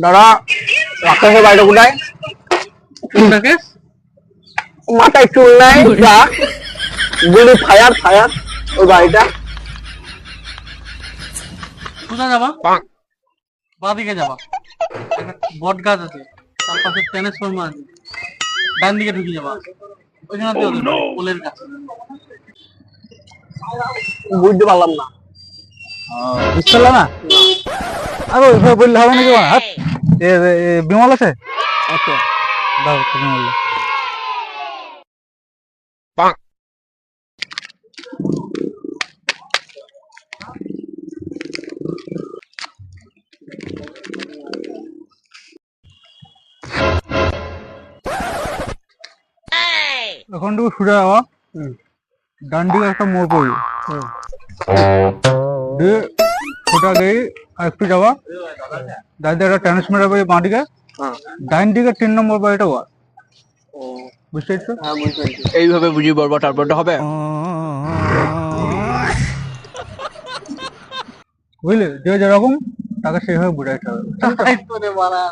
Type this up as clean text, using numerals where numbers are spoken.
দাদা রাকেশের বাড়িটা কোথায়? রাকেশ মাথায় চুল নাই যা গুলি ফায়ার ফায়ার ওই বাড়িটা কোথায় যাবা? বাঁ দিকে যাবা, একটা বট গাছ আছে, তার পাশে ট্রান্সফরমার আছে, ডান দিকে ঢুকে যাবা, ওইখানে পোলের কাছে। বুঝতে পারলাম না। বুঝতে পারলা না? আরে ওইভাবে বললে হবে নাকি? হাত বিমল আছে? আচ্ছা দাও বিমল। এখন তুমি সোজা যাওয়া, ডান দিকে একটা মোড় পড়বে, দিয়ে সোজা গিয়ে আর একটু যাওয়া, ডান দিকে একটা ট্রান্সমিটার পাবে, বাঁ দিকে ডাইন দিকে 3 নম্বর বাড়িটা ওয়ার। বুঝতে পারছো? হ্যাঁ বুঝতে পেরেছি। এইভাবে বুঝিয়ে বলবো তারপরটা হবে। বুঝলে, যে যেরকম তাকে সেভাবে বুঝাইতে হবে। তাই তো রে বাড়া।